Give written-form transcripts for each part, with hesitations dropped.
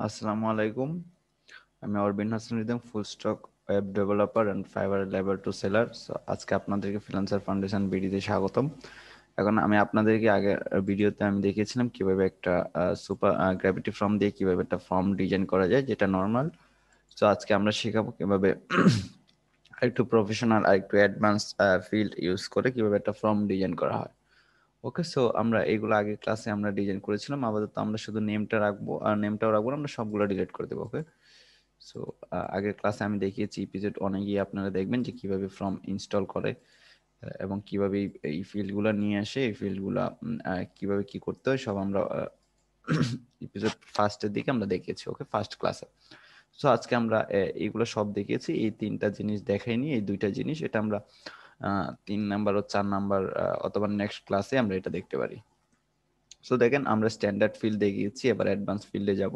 আসসালামু আলাইকুম। আমি Arobin Hasan Ridom, full stack web developer and Fiverr লেবার টু সেলার। আজকে আপনাদেরকে ফ্রিল্যান্সার ফাউন্ডেশন বিডিতে স্বাগতম। এখন আমি আপনাদেরকে আগের ভিডিওতে আমি দেখিয়েছিলাম কিভাবে একটা সুপার গ্র্যাভিটি ফর্ম দিয়ে কিভাবে একটা ফর্ম ডিজাইন করা যায়, যেটা নর্মাল। আজকে আমরা শেখাবো কিভাবে একটু প্রফেশনাল আর একটু অ্যাডভান্স ফিল্ড ইউজ করে কিভাবে একটা ফর্ম ডিজাইন করা হয়। ওকে, আমরা এইগুলো আগের ক্লাসে আমরা ডিজাইন করেছিলাম। আপাতত আমরা শুধু নেমটা রাখবো, আর নেমটাও রাখবো না, আমরা সবগুলো ডিলিট করে দেবো। ওকে, সো আগের ক্লাসে আমি দেখিয়েছি, এপিসোড অনেক গিয়ে আপনারা দেখবেন যে কিভাবে ফর্ম ইনস্টল করে এবং কিভাবে এই ফিল্ডগুলো নিয়ে আসে, এই ফিল্ডগুলো কিভাবে কি করতে হয় সব আমরা এপিসোড ফার্স্টের দিকে আমরা দেখিয়েছি। ওকে, ফার্স্ট ক্লাসে। আজকে আমরা এইগুলো সব দেখিয়েছি, এই তিনটা জিনিস দেখাইনি, এই দুইটা জিনিস এটা আমরা 3 নাম্বার ও 4 নাম্বার অথবা নেক্সট ক্লাসে আমরা এটা দেখতে পারি। দেখেন, আমরা স্ট্যান্ডার্ড ফিল্ড দেখিয়েছি, এবার অ্যাডভান্স ফিল্ডে যাব।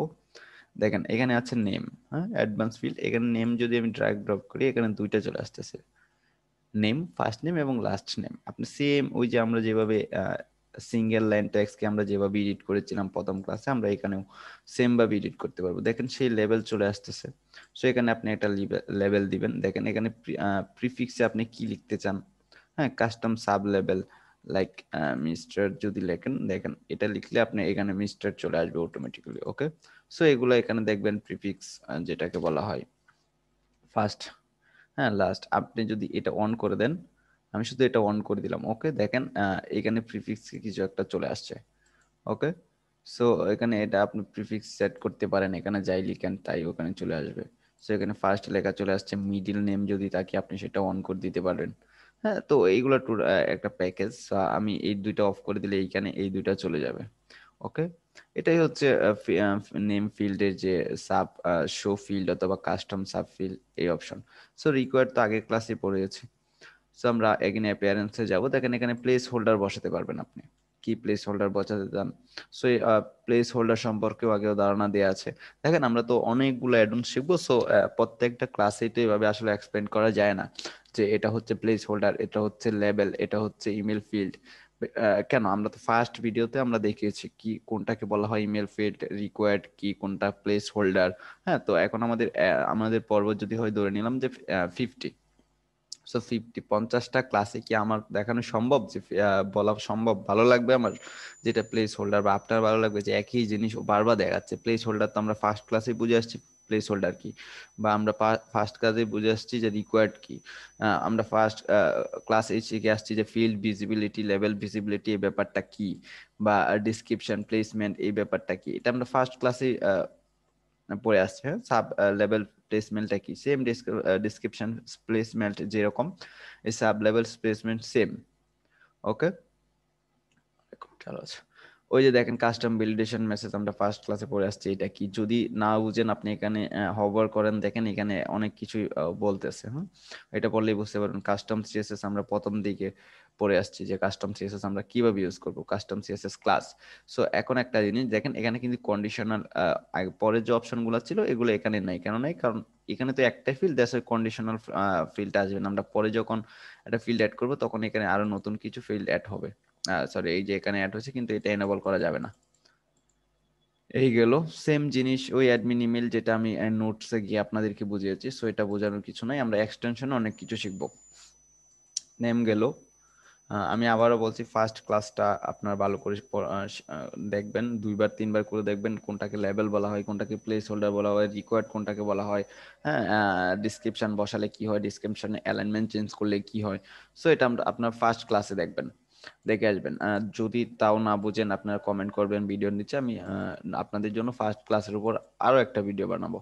দেখেন এখানে আছে নেম। হ্যাঁ, অ্যাডভান্স ফিল্ড, এখানে নেম যদি আমি ড্র্যাগ ড্রপ করি এখানে দুইটা চলে আসতেছে, নেম, ফার্স্ট নেম এবং লাস্ট নেম। আপনি সেম ওই যে আমরা যেভাবে সিঙ্গেল লাইন টেক্সটকে আমরা যেভাবে এডিট করেছিলাম প্রথম ক্লাসে, আমরা এখানেও সেম ভাবে এডিট করতে পারবো। দেখেন সেই লেভেল চলে আসতেছে। এখানে আপনি একটা লেভেল দিবেন। দেখেন এখানে প্রিফিক্সে আপনি কি লিখতে চান। হ্যাঁ, custom sub level like mister যদি লেখেন, দেখেন এটা লিখলে আপনি এখানে মিস্টার চলে আসবে অটোমেটিক্যালি। ওকে, এগুলো এখানে দেখবেন প্রিফিক্স, যেটাকে বলা হয় ফার্স্ট, হ্যাঁ, লাস্ট। আপনি যদি এটা অন করে দেন, আমি শুধু এটা অন করে দিলাম। ওকে, দেখেন এখানে প্রিফিক্স কিছু একটা চলে আসছে। ওকে, সো এখানে এটা আপনি প্রিফিক্স সেট করতে পারেন, এখানে যাই লিখেন তাই ওখানে চলে আসবে। এখানে ফার্স্ট লেখা চলে আসছে, মিডিল নেম যদি তাকে আপনি সেটা অন করে দিতে পারেন। হ্যাঁ, তো এইগুলো একটা প্যাকেজ। আমি এই দুইটা অফ করে দিলে এইখানে এই দুইটা চলে যাবে। ওকে, এটাই হচ্ছে নেম ফিল্ডের যে সাব শো ফিল্ড অথবা কাস্টম সাব ফিল্ড, এই অপশন। রিকোয়ার্ড তো আগের ক্লাসে পড়েছি। আমরা এখানে অ্যাপিয়ারেন্সে যাব। দেখেন এখানে প্লেস হোল্ডার বসাতে পারবেন আপনি, কি প্লেস হোল্ডার বসাতে চান। এই প্লেস হোল্ডার সম্পর্কেও আগেও ধারণা দেওয়া আছে। দেখেন আমরা তো অনেকগুলো অ্যাড অন শিখবো, প্রত্যেকটা ক্লাসেই তো এভাবে আসলে এক্সপ্লেন করা যায় না যে এটা হচ্ছে প্লেস হোল্ডার, এটা হচ্ছে লেবেল, এটা হচ্ছে ইমেল ফিল্ড। কেন, আমরা তো ফার্স্ট ভিডিওতে আমরা দেখিয়েছি কি কোনটাকে বলা হয় ইমেল ফিল্ড, রিকোয়ার্ড কি, কোনটা প্লেস হোল্ডার। হ্যাঁ, তো এখন আমাদের পর্ব যদি হয় ধরে নিলাম যে 50। 50টা ক্লাসে কি আমার দেখানো সম্ভব, যে বলা সম্ভব, ভালো লাগবে আমার যেটা প্লেস হোল্ডার, বা আপনার ভালো লাগবে যে একই জিনিস ও বারবার দেখাচ্ছে। প্লেস হোল্ডার তো আমরা ফার্স্ট ক্লাসে বুঝে আসছি প্লেস হোল্ডার কি, বা আমরা ফার্স্ট ক্লাসে বুঝে আসছি যে রিকোয়ার্ড কি। আমরা ফার্স্ট ক্লাসে শিখে আসছি যে ফিল্ড ভিজিবিলিটি, লেভেল ভিজিবিলিটি এই ব্যাপারটা কি, বা ডিসক্রিপশন প্লেসমেন্ট এই ব্যাপারটা কি, এটা আমরা ফার্স্ট ক্লাসে পড়ে আসছে। সাব লেভেল প্লেসমেন্টটা কি, সেম ডিসক্রিপশন প্লেসমেন্ট যেরকম, এই সাব লেভেল প্লেসমেন্ট সেম। ওকে, খেয়াল আছে। ওই যে দেখেন কাস্টম ভ্যালিডেশন মেসেজ আমরা ফার্স্ট ক্লাসে পড়ে আসছি, এটা কি যদি না বুঝেন আপনি এখানে হভার করেন, দেখেন এখানে অনেক কিছুই বলতেছে। হ্যাঁ, এটা পড়লেই বুঝতে পারবেন। কাস্টম সিএসএস আমরা প্রথম দিকে পড়ে আসছি যে কাস্টম সিএসএস আমরা কিভাবে ইউজ করব, কাস্টম সিএসএস ক্লাস। এখন একটা জিনিস দেখেন, এখানে কিন্তু কন্ডিশনাল পরের যে অপশনগুলো ছিল এগুলো এখানে নাই। কেন নাই? কারণ এখানে তো একটাই ফিল্ড, দ্যাটস কন্ডিশনাল ফিল্ড আসবে না। আমরা পরে যখন একটা ফিল্ড অ্যাড করব তখন এখানে আরো নতুন কিছু ফিল্ড অ্যাড হবে। সরি, এই যে এখানে অ্যাড হয়েছে কিন্তু এটা এনেবল করা যাবে না। এই গেল সেম জিনিস ওই অ্যাডমিন ইমেল, যেটা আমি নোটসে গিয়ে আপনাদেরকে বুঝিয়েছি। এটা বোঝানোর কিছু নাই, আমরা এক্সটেনশনে অনেক কিছু শিখবো। নেম গেল। আমি আবারও বলছি, ফার্স্ট ক্লাসটা আপনার ভালো করে দেখবেন, 2 বার 3 বার করে দেখবেন কোনটাকে লেভেল বলা হয়, কোনটাকে প্লেস হোল্ডার বলা হয়, রিকোয়ার্ড কোনটাকে বলা হয়। হ্যাঁ, ডিসক্রিপশন বসালে কি হয়, ডিসক্রিপশনে অ্যালাইনমেন্ট চেঞ্জ করলে কি হয়। এটা আমরা আপনার ফার্স্ট ক্লাসে দেখবেন, দেখে আসবেন। যদি তাও না বুঝেন আপনারা কমেন্ট করবেন ভিডিওর নিচে, আমি আপনাদের জন্য ফার্স্ট ক্লাসের উপর আরো একটা ভিডিও বানাবো।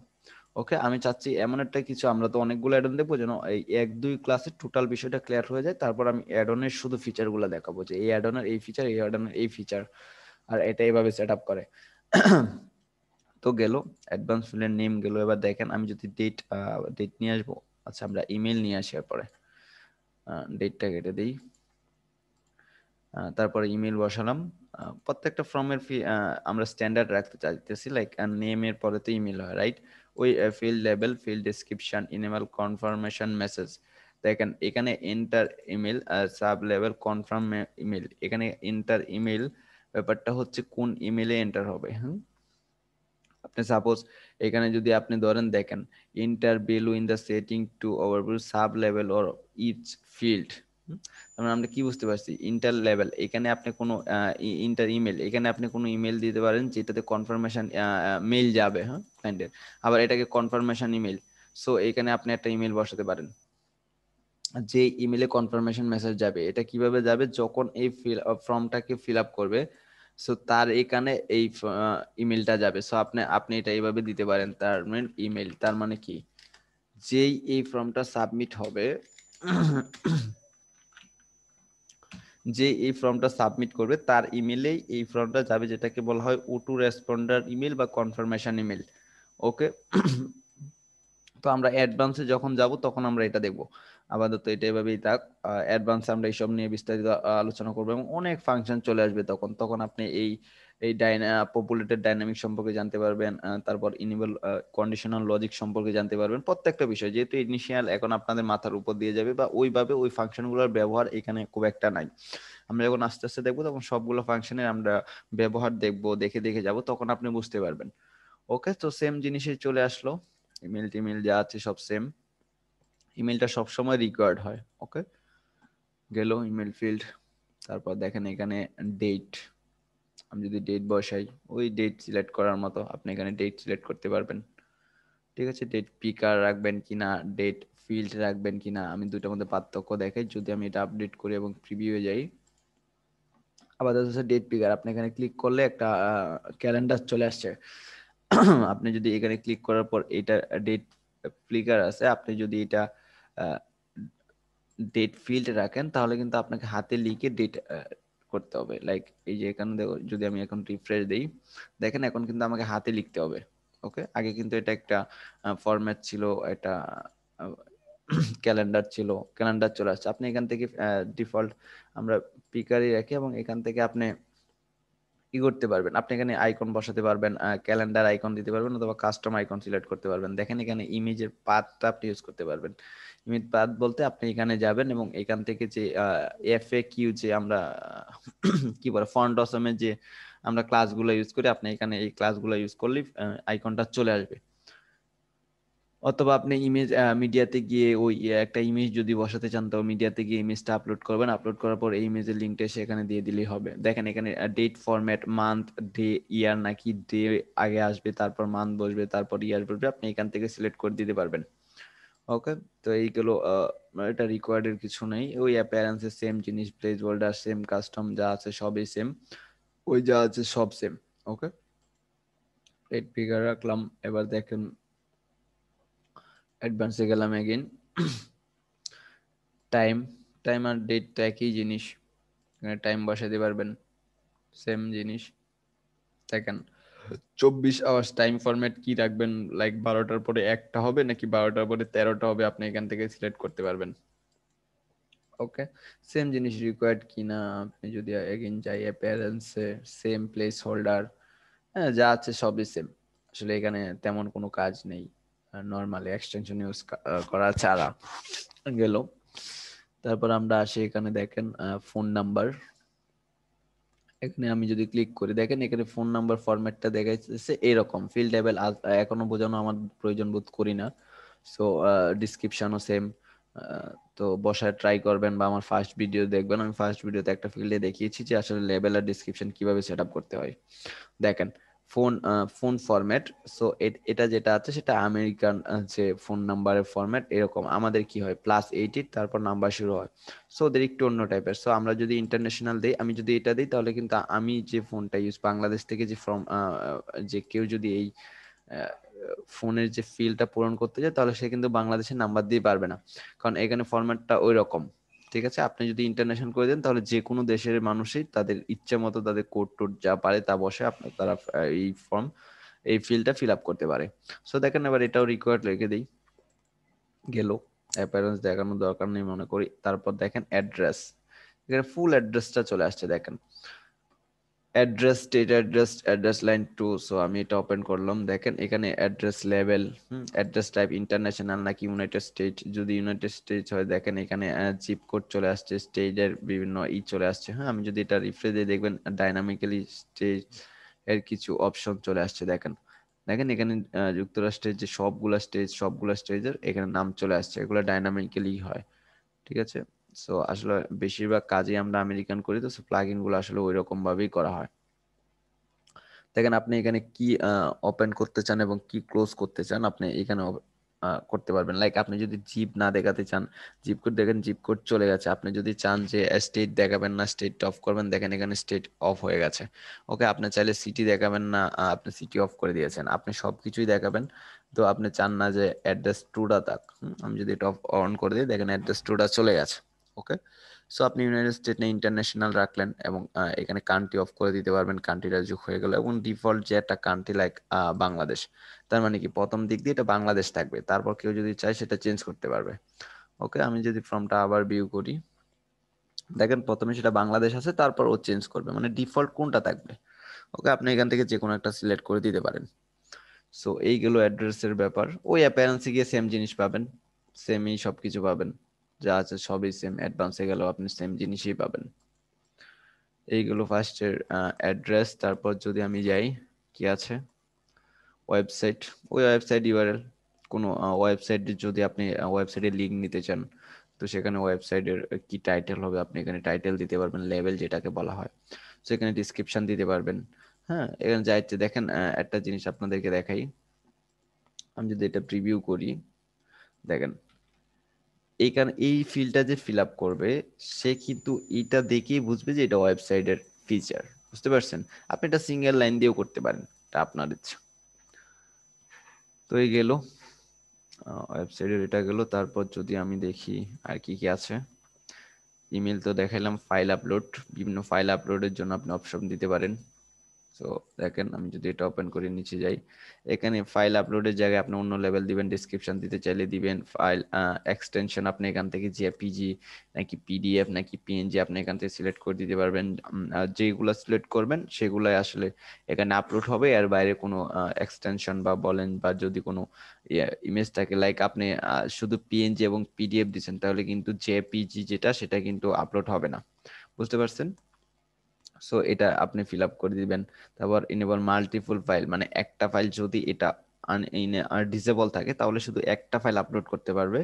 ওকে, আমি চাচ্ছি এমন একটা কিছু, আমরা তো অনেকগুলো অ্যাড অন দেখবো, যেন এই 1 2 ক্লাসে টোটাল বিষয়টা ক্লিয়ার হয়ে যায়। তারপর আমি অ্যাড অনের শুধু ফিচার গুলো দেখাবো, যে এই অ্যাড অনের এই ফিচার, এই অ্যাড অনের এই ফিচার, আর এটা এইভাবে সেট আপ করে। তো গেল অ্যাডভান্স ফিল্ডের নেম গেল। এবার দেখেন আমি যদি ডেট নিয়ে আসবো। আচ্ছা, আমরা ইমেল নিয়ে আসি, এরপরে ডেটটা কেটে দিই। তারপরে ইমেল বসালাম। প্রত্যেকটা ফর্মের আমরা স্ট্যান্ডার্ড রাখতে চাইতেছি, লাইক নেমের পরে তো ইমেল হয়, রাইট? ওই field level, field description, email confirmation message. দেখেন এখানে enter email, sub level confirm email. এখানে এন্টার ইমেল ব্যাপারটা হচ্ছে কোন ইমেলে এন্টার হবে। হ্যাঁ, সাপোজ এখানে যদি আপনি ধরেন দেখেন enter value in the setting to overview sub level or each field, মানে আমরা কি বুঝতে পারছি ইন্টার লেভেল, এখানে আপনি কোনো ইন্টার ইমেল, এখানে আপনি কোনো ইমেল দিতে পারেন যেটাতে কনফার্মেশন মেইল যাবে, হ্যাঁ ক্লায়েন্টের, আবার এটাকে কনফার্মেশন ইমেল, সো এখানে আপনি একটা ইমেল বসাতে পারেন যে ইমেলে কনফার্মেশন মেসেজ যাবে। এটা কিভাবে যাবে, যখন এই ফর্মটাকে ফিল আপ করবে, সো তার এখানে এই ইমেলটা যাবে। সো আপনি আপনি এটা এইভাবে দিতে পারেন, তার মানে ইমেল, তার মানে কি যেই এই ফর্মটা সাবমিট হবে, যে এই ফর্মটা সাবমিট করবে তার ইমেলেই এই ফর্মটা যাবে, যেটাকে বলা হয় ওটু রেসপন্ডার ইমেল বা কনফার্মেশন ইমেল। ওকে, তো আমরা অ্যাডভান্সে যখন যাব তখন আমরা এটা দেখব। আপাতত এটা এভাবেই থাক, অ্যাডভান্সে আমরা এইসব নিয়ে বিস্তারিত আলোচনা করবো এবং অনেক ফাংশন চলে আসবে তখন। তখন আপনি এই এই পপুলেটেড ডাইনামিক সম্পর্কে জানতে পারবেন, তারপর ইনেবল কন্ডিশনাল লজিক সম্পর্কে জানতে পারবেন, প্রত্যেকটা বিষয় যেহেতু ইনিশিয়াল এখন আপনাদের মাথার উপর দিয়ে যাবে বা ওইভাবে ওই ফাংশনগুলোর ব্যবহার এখানে খুব একটা নাই। আমরা যখন আস্তে আস্তে দেখবো তখন সবগুলো ফাংশনের আমরা ব্যবহার দেখবো, দেখে দেখে যাব, তখন আপনি বুঝতে পারবেন। ওকে, তো সেম জিনিসই চলে আসলো, ইমেল টিমেল যা আছে সব সেম। ইমেলটা সবসময় রিকোয়ার্ড হয়। ওকে, গেল ইমেল ফিল্ড। তারপর দেখেন এখানে ডেট, আমি যদি ডেট বসাই, ওই ডেট সিলেক্ট করার মতো আপনি এখানে ডেট সিলেক্ট করতে পারবেন। ঠিক আছে, ডেট পিকার রাখবেন কিনা, ডেট ফিল্ড রাখবেন কিনা, আমি দুটোর মধ্যে পার্থক্য দেখাই। যদি আমি এটা আপডেট করি এবং প্রিভিউ যাই, আবার হচ্ছে ডেট পিকার, আপনি এখানে ক্লিক করলে একটা ক্যালেন্ডার চলে আসছে। আপনি যদি এখানে ক্লিক করার পর এটা ডেট পিকার আছে, আপনি যদি এটা ডেট ফিল্ড রাখেন তাহলে কিন্তু আপনাকে হাতে লিখে ডেট করতে হবে। লাইক এই যে এখানে দেখো, যদি আমি এখন রিফ্রেশ দেই, দেখেন এখন কিন্তু আমাকে হাতে লিখতে হবে। ওকে, আগে কিন্তু এটা একটা ফরম্যাট ছিল, এটা ক্যালেন্ডার ছিল, ক্যালেন্ডার চলে আসছে। আপনি এখান থেকে ডিফল্ট আমরা পিকারই রাখি এবং এখান থেকে আপনি কি করতে পারবেন, আপনি এখানে আইকন বসাতে পারবেন, ক্যালেন্ডার আইকন দিতে পারবেন অথবা কাস্টম আইকন সিলেক্ট করতে পারবেন। দেখেন এখানে ইমেজের পাথটা আপনি ইউজ করতে পারবেন। ইমেজ পাথ বলতে আপনি এখানে যাবেন এবং এখান থেকে যে এফএকিউ যে আমরা কি বলে ফন্ট অসমের যে আমরা ক্লাসগুলো ইউজ করি, আপনি এখানে এই ক্লাসগুলো ইউজ করলে আইকনটা চলে আসবে। অথবা আপনি ইমেজ মিডিয়াতে গিয়ে ওই একটা ইমেজ যদি বসাতে চান তো মিডিয়াতে গিয়ে ইমেজটা আপলোড করবেন, আপলোড করার পর এই ইমেজের লিঙ্কটা সেখানে দিয়ে দিলেই হবে। দেখেন এখানে ডেট ফরম্যাট মান্থ ডে ইয়ার, নাকি ডে আগে আসবে তারপর মান্থ বসবে তারপর ইয়ার বসবে, আপনি এখান থেকে সিলেক্ট করে দিতে পারবেন। ওকে, তো এইগুলো এটা রিকোয়ার্ডের কিছু নেই, ওই অ্যাপিয়ারেন্সের সেম জিনিস, প্লেস হোল্ডার সেম, কাস্টম যা আছে সবই সেম, ওই যা আছে সব সেম। ওকে, রেট ফিগার রাখলাম। এবার দেখেন অ্যাডভান্সে গেলাম এগেইন, টাইম, টাইম আর ডেট তো একই জিনিস, এখানে টাইম বসাতে পারবেন, সেম জিনিস। দেখেন 24 আওয়ার্স টাইম ফরম্যাট কি রাখবেন, লাইক 12টার পরে একটা হবে নাকি 12টার পরে 13টা হবে, আপনি এখান থেকে সিলেক্ট করতে পারবেন। ওকে, সেম জিনিস রিকোয়ার্ড কিনা, আপনি যদি এগেইন যাই অ্যাপিয়ারেন্সে, সেম প্লেস হোল্ডার, হ্যাঁ যা আছে সবই সেম। আসলে এখানে তেমন কোনো কাজ নেই, নর্মালি এক্সটেনশন ইউজ করা ছাড়া। গেল, তারপর আমরা আসি এখানে দেখেন ফোন নাম্বার। এখানে আমি যদি ক্লিক করি দেখেন এখানে ফোন নাম্বার ফরম্যাটটা দেখাচ্ছে এরকম, ফিল্ড লেভেল এখনো বোঝানো আমার প্রয়োজন বোধ করি না। সো ডিসক্রিপশনও সেম। তো বসায় ট্রাই করবেন বা আমার ফার্স্ট ভিডিও দেখবেন, আমি ফার্স্ট ভিডিওতে একটা ফিল্ডে দেখিয়েছি যে আসলে লেভেল আর ডিসক্রিপশন কিভাবে সেট আপ করতে হয়। দেখেন ফোন, ফোন ফরম্যাট, সো এটা যেটা আছে সেটা আমেরিকান যে ফোন নাম্বারের ফরম্যাট, এরকম আমাদের কি হয় +80 তারপর নাম্বার শুরু হয়। সো ওদের একটু অন্য টাইপের। সো আমরা যদি ইন্টারন্যাশনাল দিই, আমি যদি এটা দিই তাহলে কিন্তু আমি যে ফোনটা ইউজ বাংলাদেশ থেকে যে ফর্ম, যে কেউ যদি এই ফোনের যে ফিল্ডটা পূরণ করতে যায় তাহলে সে কিন্তু বাংলাদেশের নাম্বার দিয়ে পারবে না, কারণ এখানে ফরম্যাটটা ওই রকম। ঠিক আছে, আপনি যদি ইন্টারন্যাশনাল করে দেন তাহলে যে কোনো দেশের মানুষই তাদের ইচ্ছে মতো তাদের কোড টোড যা পারে তা বসে আপনার তারা এই ফর্ম এই ফিল্ডটা ফিল আপ করতে পারে। সো দেখেন এবার এটাও রিকোয়ার্ড রেখে দিই, গেল অ্যাপিয়ারেন্স দেখানোর দরকার নেই মনে করি। তারপর দেখেন অ্যাড্রেস, এখানে ফুল অ্যাড্রেসটা চলে আসছে। দেখেন address state address, address line 2, so আমি এটা ওপেন করলাম। দেখেন এখানে address level, address type international নাকি ইউনাইটেড স্টেট, যদি ইউনাইটেড স্টেটস হয় দেখেন এখানে জিপ কোড চলে আসছে, স্টেটের বিভিন্ন চলে আসছে। হ্যাঁ, আমি যদি এটা রিফ্রেশ দিয়ে দেখবেন ডাইনামিক্যালি স্টেট এর কিছু অপশন চলে আসছে। দেখেন দেখেন এখানে যুক্তরাষ্ট্রের যে সবগুলা স্টেজের এখানে নাম চলে আসছে, এগুলো ডাইনামিক্যালি হয়, ঠিক আছে। সো আসলে বেশিরভাগ কাজই আমরা আমেরিকান করি, তো প্লাগইন গুলো আসলে ওই রকম ভাবেই করা হয়। দেখেন আপনি এখানে কি ওপেন করতে চান এবং কি ক্লোজ করতে চান আপনি এখানে করতে পারবেন। লাইক আপনি যদি জিপ না দেখাতে চান, জিপ কোড দেখেন জিপ কোড চলে গেছে। আপনি যদি চান যে স্টেট দেখাবেন না, স্টেট অফ করবেন, দেখেন এখানে স্টেট অফ হয়ে গেছে। ওকে, আপনি চাইলে সিটি দেখাবেন না, আপনি সিটি অফ করে দিয়েছেন। আপনি সবকিছুই দেখাবেন, তো আপনি চান না যে অ্যাড্রেস টুটা থাক। আমি যদি এটা অন করে দিই, দেখেন অ্যাড্রেস টুটা চলে গেছে। ওকে, সো আপনি ইউনাইটেড স্টেট না ইন্টারন্যাশনাল রাখলেন এবং এখানে কান্ট্রি অফ করে দিতে পারবেন, কান্ট্রিটা যোগ হয়ে গেল। এবং ডিফল্ট যে একটা কান্ট্রি লাইক বাংলাদেশ, তার মানে কি প্রথম দিক দিয়ে এটা বাংলাদেশ থাকবে, তারপর কেউ যদি চায় সেটা চেঞ্জ করতে পারবে। ওকে, আমি যদি ফর্মটা আবার ভিউ করি, দেখেন প্রথমে সেটা বাংলাদেশ আছে, তারপর ও চেঞ্জ করবে, মানে ডিফল্ট কোনটা থাকবে। ওকে, আপনি এখান থেকে যে কোনো একটা সিলেক্ট করে দিতে পারেন। সো এই গেল অ্যাড্রেসের ব্যাপার। ওই অ্যাপিয়ারেন্সে গিয়ে সেম জিনিস পাবেন, সেমই সবকিছু পাবেন, যা আছে সবই সেম। অ্যাডভান্সে গেলেও আপনি সেম জিনিসই পাবেন। এইগুলো ফার্স্টের অ্যাড্রেস। তারপর যদি আমি যাই, কি আছে, ওয়েবসাইট। ওই ওয়েবসাইট ইউআরএল, কোনো ওয়েবসাইট যদি আপনি ওয়েবসাইটের লিঙ্ক নিতে চান, তো সেখানে ওয়েবসাইটের কি টাইটেল হবে আপনি এখানে টাইটেল দিতে পারবেন, লেভেল যেটাকে বলা হয়। সেখানে ডিসক্রিপশন দিতে পারবেন। হ্যাঁ, এখানে যাইতে দেখেন একটা জিনিস আপনাদেরকে দেখাই। আমি যদি এটা প্রিভিউ করি, দেখেন এইখানে এই ফিল্ডটা যে ফিল আপ করবে, সে কিন্তু এটা দেখেই বুঝবে যে এটা ওয়েবসাইটের ফিচার। বুঝতে পারছেন? আপনি এটা সিঙ্গেল লাইন দিয়েও করতে পারেন, এটা আপনার ইচ্ছা। তো এই গেল ওয়েবসাইটের, এটা গেল। তারপর যদি আমি দেখি আর কি কি আছে, ইমেল তো দেখাইলাম। ফাইল আপলোড, বিভিন্ন ফাইল আপলোডের জন্য আপনি অপশন দিতে পারেন। তো দেখেন আমি যদি এটা ওপেন করে নিচে যাই, এখানে ফাইল আপলোডের জায়গায় আপনি অন্য লেভেল দিবেন, ডেসক্রিপশন দিতে চাইলে দিবেন। ফাইল এক্সটেনশন আপনি এখান থেকে জেপিজি নাকি পিডিএফ নাকি পিএনজি আপনি এখান থেকে সিলেক্ট করে দিতে পারবেন। আর যেগুলো সিলেক্ট করবেন সেগুলাই আসলে এখানে আপলোড হবে, এর বাইরে কোনো এক্সটেনশন বা বলেন বা যদি কোনো ইমেজ থাকে, লাইক আপনি শুধু পিএনজি এবং পিডিএফ দিচ্ছেন, তাহলে কিন্তু জেপিজি যেটা সেটা কিন্তু আপলোড হবে না। বুঝতে পারছেন? সো এটা আপনি ফিল আপ করে দিবেন। তারপর ইনেবল মাল্টিপল ফাইল, মানে একটা ফাইল যদি এটা ডিসেবল থাকে তাহলে শুধু একটা ফাইল আপলোড করতে পারবে।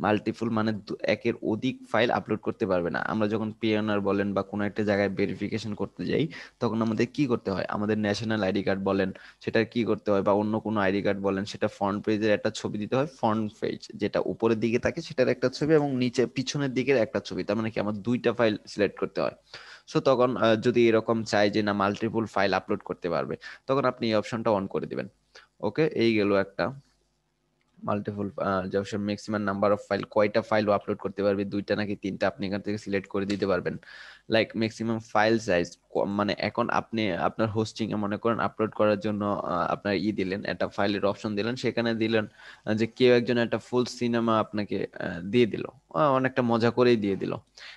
মাল্টিপল মানে একের অধিক ফাইল আপলোড করতে পারবে না। আমরা যখন পিএনআর বলেন বা কোনো একটা জায়গায় ভেরিফিকেশন করতে যাই, তখন আমাদের কি করতে হয়, আমাদের ন্যাশনাল আইডি কার্ড বলেন সেটা কি করতে হয়, বা অন্য কোনো আইডি কার্ড বলেন, সেটা ফ্রন্ট পেজের একটা ছবি দিতে হয়। ফ্রন্ট পেজ যেটা উপরের দিকে থাকে সেটার একটা ছবি, এবং নিচে পিছনের দিকের একটা ছবি। তার মানে কি আমার দুইটা ফাইল সিলেক্ট করতে হয়। সো তখন যদি এরকম চাই যে না মাল্টিপল ফাইল আপলোড করতে পারবে, তখন আপনি এই অপশনটা অন করে দিবেন। ওকে, এই গেল একটা মাল্টিপল যে option. Maximum number of file, কয়টা ফাইল আপলোড করতে পারবে, দুইটা নাকি তিনটা, আপনি এখান থেকে সিলেক্ট করে দিতে পারবেন। লাইক ম্যাক্সিমাম ফাইল সাইজ, মানে এখন আপনি আপনার হোস্টিং এ মনে করেন আপলোড করার জন্য আপনার দিলেন, একটা ফাইলের অপশন দিলেন, সেখানে দিলেন যে কেউ একজন একটা ফুল সিনেমা আপনাকে দিয়ে দিল, অনেকটা মজা করেই দিয়ে দিল,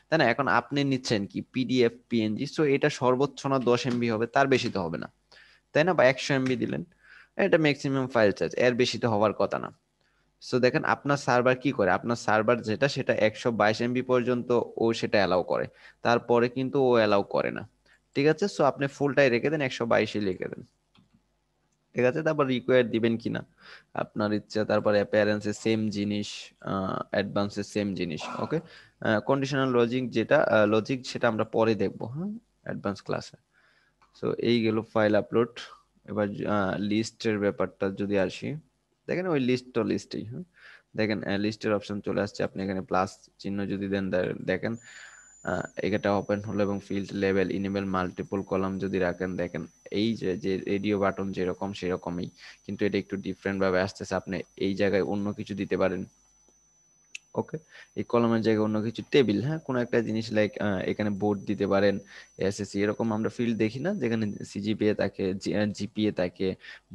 তাই না? এখন আপনি নিচ্ছেন কি পিডিএফ পিএনজি, সো এটা সর্বোচ্চ না 10 MB হবে, তার বেশি তো হবে না, তাই না? বা 100 MB দিলেন, এটা ম্যাক্সিমাম ফাইল সাইজ, এর বেশি তো হওয়ার কথা না। সো দেখেন আপনার সার্ভার কি করে, আপনার সার্ভার যেটা সেটা 122 MB পর্যন্ত ও সেটা অ্যালাউ করে, তারপরে কিন্তু ও অ্যালাউ করে না। ঠিক আছে, সো আপনি ফুলটাই রেখে দেন, 122 লিখে দেন। ঠিক আছে, তারপর রিকোয়ার দিবেন কিনা আপনার ইচ্ছা। তারপর অ্যাপিয়ারেন্সে সেম জিনিস, অ্যাডভান্সে সেম জিনিস। ওকে, কন্ডিশনাল লজিক যেটা লজিক সেটা আমরা পরে দেখবো, হ্যাঁ, অ্যাডভান্স ক্লাসে। সো এই গেল ফাইল আপলোড। এবার লিস্টের ব্যাপারটা যদি আসি, দেখেন ওই লিস্ট তো লিস্টেই, হ্যাঁ। দেখেন লিস্টের অপশন চলে আসছে, আপনি এখানে প্লাস চিহ্ন যদি দেন, দেখেন এটা ওপেন হলো, এবং field level enable multiple column যদি রাখেন, দেখেন এই যে যে রেডিও বাটন যেরকম সেরকমই, কিন্তু এটা একটু ডিফারেন্ট ভাবে আসতেছে। আপনি এই জায়গায় অন্য কিছু দিতে পারেন। ওকে, এই কলমের জায়গায় অন্য কিছু, টেবিল, হ্যাঁ, কোনো একটা জিনিস লাইক এখানে বোর্ড দিতে পারেন, এসএসসি, এরকম আমরা ফিল্ড দেখি না যেখানে সিজিপিএ থাকে, জিপিএ থাকে,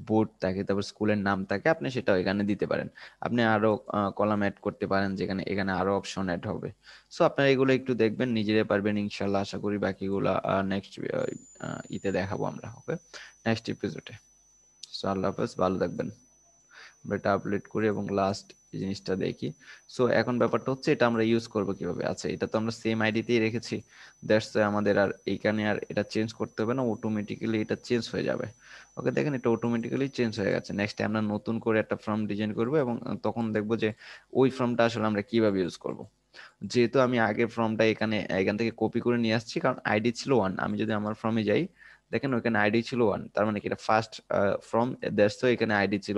বোর্ড থাকে, তারপর স্কুলের নাম থাকে, আপনি সেটাও এখানে দিতে পারেন। আপনি আরো কলাম অ্যাড করতে পারেন, যেখানে এখানে আরো অপশন অ্যাড হবে। সো আপনারা এগুলো একটু দেখবেন, নিজেরাই পারবেন ইনশাল্লাহ, আশা করি। বাকিগুলা নেক্সট ইতে দেখাবো আমরা। ওকে, নেক্সট এপিসোডে। সো আল্লাহ হাফেজ, ভালো থাকবেন। আমরা এটা আপডেট করি এবং লাস্ট জিনিসটা দেখি। সো এখন ব্যাপারটা হচ্ছে এটা আমরা ইউজ করব কিভাবে। আচ্ছা, এটা তো আমরা সেম আইডিতেই রেখেছি, দ্যাটস আমাদের আর এইখানে আর এটা চেঞ্জ করতে হবে না, অটোমেটিক্যালি এটা চেঞ্জ হয়ে যাবে। ওকে, দেখেন এটা অটোমেটিক্যালি চেঞ্জ হয়ে গেছে। নেক্সট আমরা নতুন করে একটা ফর্ম ডিজাইন করব এবং তখন দেখবো যে ওই ফর্মটা আসলে আমরা কিভাবে ইউজ করব। যেহেতু আমি আগের ফর্মটা এখান থেকে কপি করে নিয়ে আসছি, কারণ আইডি ছিল 1। আমি যদি আমার ফর্মে যাই, দেখেন ওইখানে আইডি ছিল 1, তার মানে কি এটা ফার্স্ট ফর্ম, দ্যাটস এখানে আইডি ছিল,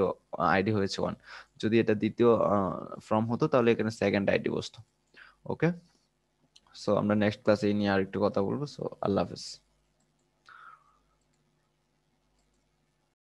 আইডি হয়েছে 1। যদি এটা দ্বিতীয় ফর্ম হতো তাহলে এখানে সেকেন্ড আইডি বসতো। ওকে, সো আমরা নেক্সট ক্লাসে এই নিয়ে আর একটু কথা বলবো। সো আল্লাহ হাফেজ।